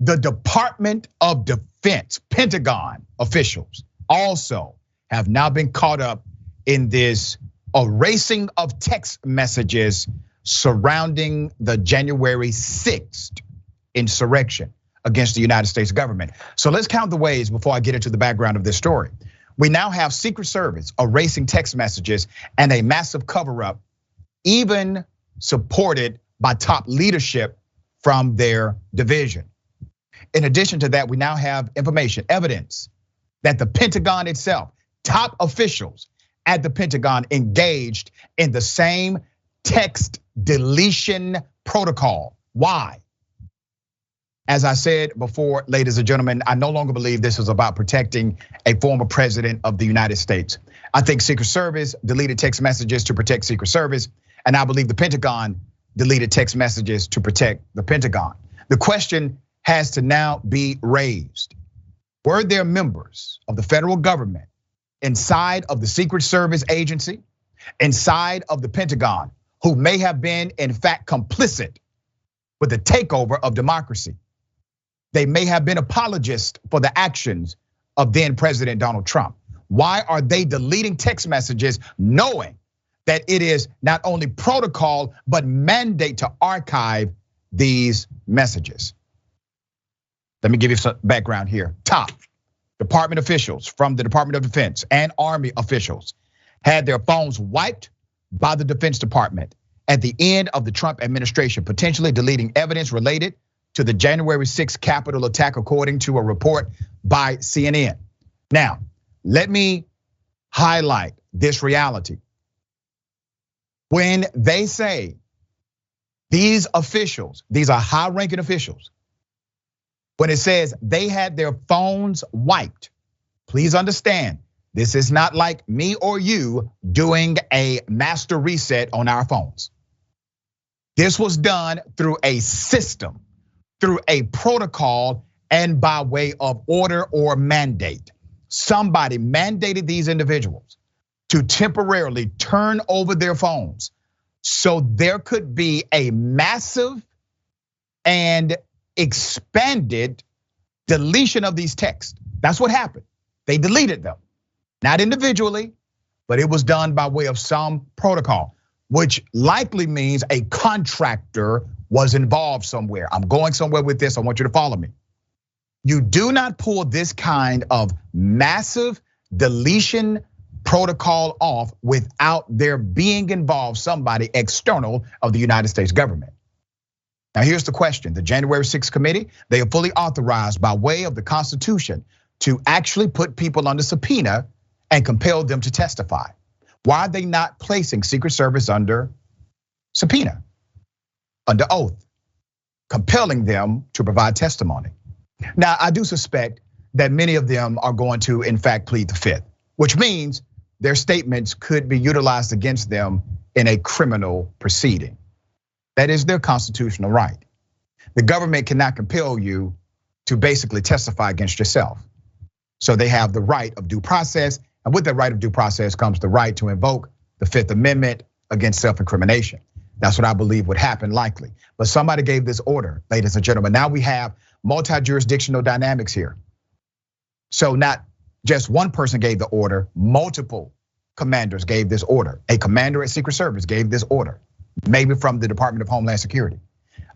The Department of Defense, Pentagon officials also have now been caught up in this erasing of text messages surrounding the January 6th insurrection against the United States government. So let's count the ways before I get into the background of this story. We now have Secret Service erasing text messages and a massive cover-up, even supported by top leadership from their division. In addition to that, we now have information, evidence that the Pentagon itself, top officials at the Pentagon engaged in the same text deletion protocol. Why? As I said before, ladies and gentlemen, I no longer believe this is about protecting a former president of the United States. I think Secret Service deleted text messages to protect Secret Service, and I believe the Pentagon deleted text messages to protect the Pentagon. The question has to now be raised. Were there members of the federal government inside of the Secret Service agency, inside of the Pentagon, who may have been in fact complicit with the takeover of democracy? They may have been apologists for the actions of then President Donald Trump. Why are they deleting text messages knowing that it is not only protocol, but mandate to archive these messages? Let me give you some background here. Top department officials from the Department of Defense and Army officials had their phones wiped by the Defense Department at the end of the Trump administration, potentially deleting evidence related to the January 6th Capitol attack, according to a report by CNN. Now, let me highlight this reality. When they say these officials, these are high-ranking officials, when it says they had their phones wiped, please understand, this is not like me or you doing a master reset on our phones. This was done through a system, through a protocol, and by way of order or mandate. Somebody mandated these individuals to temporarily turn over their phones so there could be a massive and expanded deletion of these texts. That's what happened. They deleted them, not individually, but it was done by way of some protocol, which likely means a contractor was involved somewhere. I'm going somewhere with this, I want you to follow me. You do not pull this kind of massive deletion protocol off without there being involved somebody external of the United States government. Now here's the question. The January 6th committee, they are fully authorized by way of the Constitution to actually put people under subpoena and compel them to testify. Why are they not placing Secret Service under subpoena, under oath, compelling them to provide testimony? Now, I do suspect that many of them are going to, in fact, plead the fifth, which means their statements could be utilized against them in a criminal proceeding. That is their constitutional right. The government cannot compel you to basically testify against yourself. So they have the right of due process, and with the right of due process comes the right to invoke the Fifth Amendment against self-incrimination. That's what I believe would happen likely. But somebody gave this order, ladies and gentlemen. Now we have multi-jurisdictional dynamics here. So not just one person gave the order, multiple commanders gave this order. A commander at Secret Service gave this order, maybe from the Department of Homeland Security.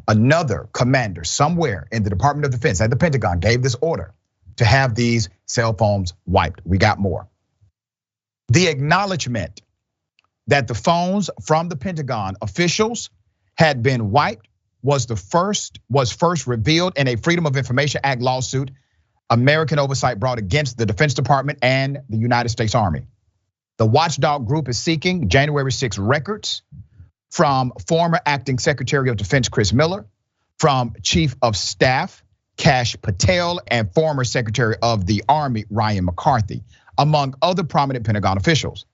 Another commander somewhere in the Department of Defense at the Pentagon gave this order to have these cell phones wiped. We got more. The acknowledgement that the phones from the Pentagon officials had been wiped was first revealed in a Freedom of Information Act lawsuit American Oversight brought against the Defense Department and the United States Army. The watchdog group is seeking January 6 records from former acting Secretary of Defense Chris Miller, from Chief of Staff Kash Patel, and former Secretary of the Army Ryan McCarthy, among other prominent Pentagon officials,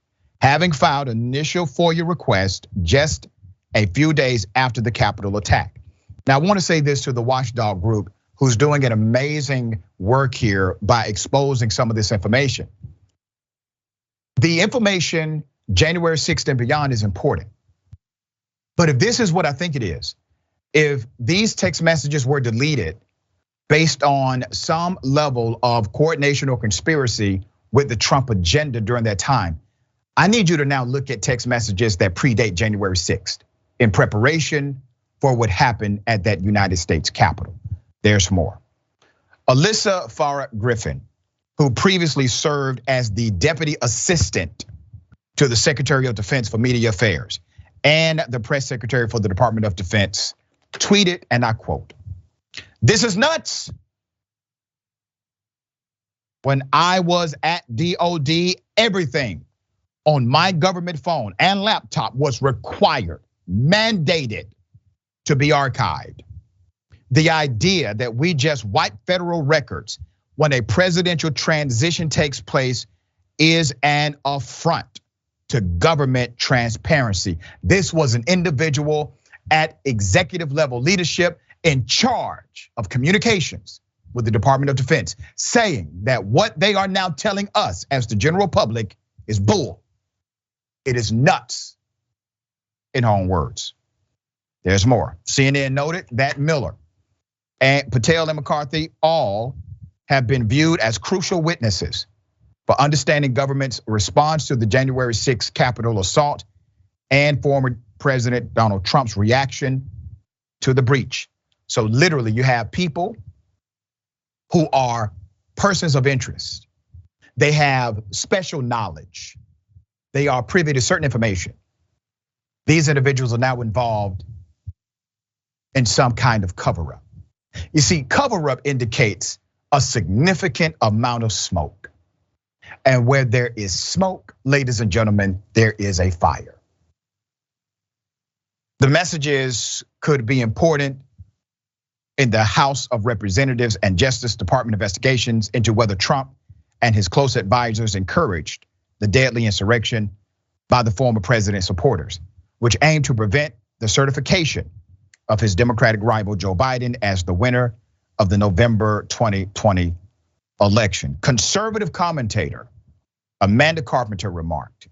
having filed an initial FOIA request just a few days after the Capitol attack. Now, I want to say this to the watchdog group, who's doing an amazing work here by exposing some of this information. The information January 6th and beyond is important. But if this is what I think it is, if these text messages were deleted based on some level of coordination or conspiracy with the Trump agenda during that time. I need you to now look at text messages that predate January 6th in preparation for what happened at that United States Capitol. There's more. Alyssa Farah Griffin, who previously served as the deputy assistant to the Secretary of Defense for Media Affairs and the press secretary for the Department of Defense, tweeted, and I quote, "This is nuts. When I was at DOD, everything on my government phone and laptop was required, mandated to be archived. The idea that we just wipe federal records when a presidential transition takes place is an affront to government transparency." This was an individual at executive level leadership in charge of communications with the Department of Defense, saying that what they are now telling us as the general public is bull. It is nuts, in her own words. There's more. CNN noted that Miller and Patel and McCarthy all have been viewed as crucial witnesses for understanding government's response to the January 6th Capitol assault and former President Donald Trump's reaction to the breach. So literally you have people who are persons of interest. They have special knowledge. They are privy to certain information. These individuals are now involved in some kind of cover-up. You see, cover-up indicates a significant amount of smoke. And where there is smoke, ladies and gentlemen, there is a fire. The messages could be important in the House of Representatives and Justice Department investigations into whether Trump and his close advisors encouraged the deadly insurrection by the former president's supporters, which aimed to prevent the certification of his Democratic rival Joe Biden as the winner of the November 2020 election. Conservative commentator Amanda Carpenter remarked,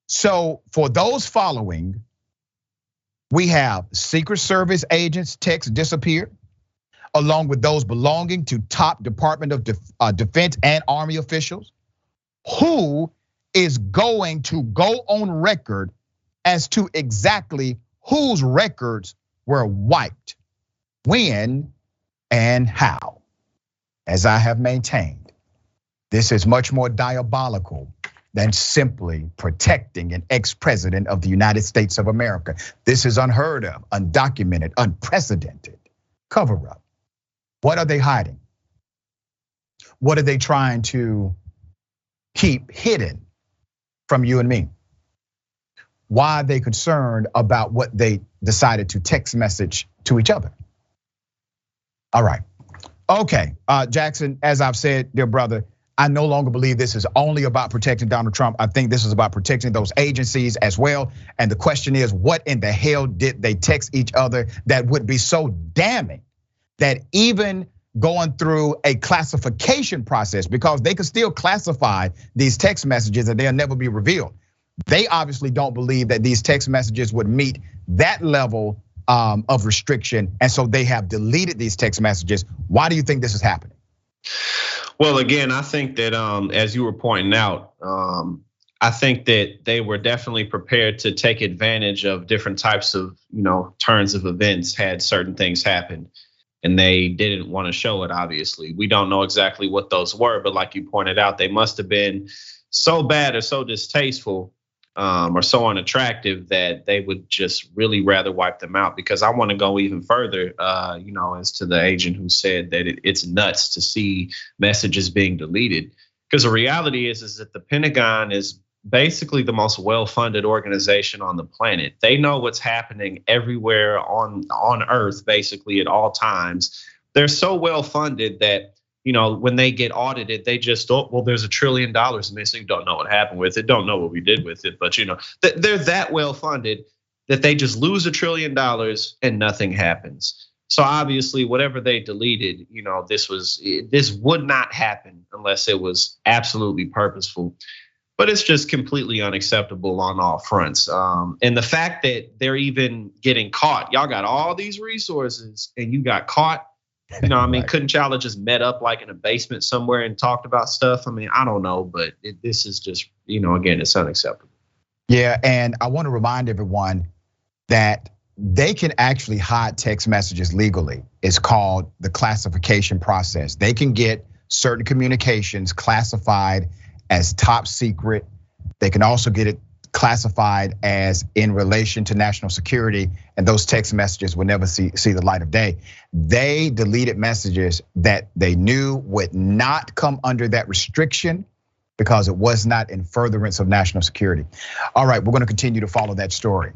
"So for those following, we have Secret Service agents' texts disappeared, along with those belonging to top Department of Defense and Army officials. Who is going to go on record as to exactly whose records were wiped, when, and how? As I have maintained, this is much more diabolical than simply protecting an ex-president of the United States of America. This is unheard of, undocumented, unprecedented cover-up. What are they hiding? What are they trying to keep hidden from you and me? Why are they concerned about what they decided to text message to each other? All right, okay, Jackson, as I've said, dear brother, I no longer believe this is only about protecting Donald Trump. I think this is about protecting those agencies as well. And the question is, what in the hell did they text each other that would be so damning that even going through a classification process, because they could still classify these text messages and they'll never be revealed. They obviously don't believe that these text messages would meet that level of restriction. And so they have deleted these text messages. Why do you think this is happening? Well, again, I think that as you were pointing out, I think that they were definitely prepared to take advantage of different types of, turns of events had certain things happen. And they didn't want to show it, obviously. We don't know exactly what those were, but like you pointed out, they must have been so bad or so distasteful or so unattractive that they would just really rather wipe them out. Because I want to go even further, as to the agent who said that it's nuts to see messages being deleted. Because the reality is that the Pentagon is basically the most well-funded organization on the planet. They know what's happening everywhere on Earth, basically at all times. They're so well-funded that, when they get audited, they just, there's $1 trillion missing. Don't know what happened with it. Don't know what we did with it. But they're that well-funded that they just lose $1 trillion and nothing happens. So obviously, whatever they deleted, this would not happen unless it was absolutely purposeful. But it's just completely unacceptable on all fronts. And the fact that they're even getting caught, y'all got all these resources and you got caught You know, I mean, Right. couldn't y'all have just met up like in a basement somewhere and talked about stuff? I mean, I don't know, but this is just, again, it's unacceptable. Yeah, and I want to remind everyone that they can actually hide text messages legally. It's called the classification process. They can get certain communications classified as top secret. They can also get it classified as in relation to national security, and those text messages will never see the light of day. They deleted messages that they knew would not come under that restriction because it was not in furtherance of national security. All right, we're going to continue to follow that story.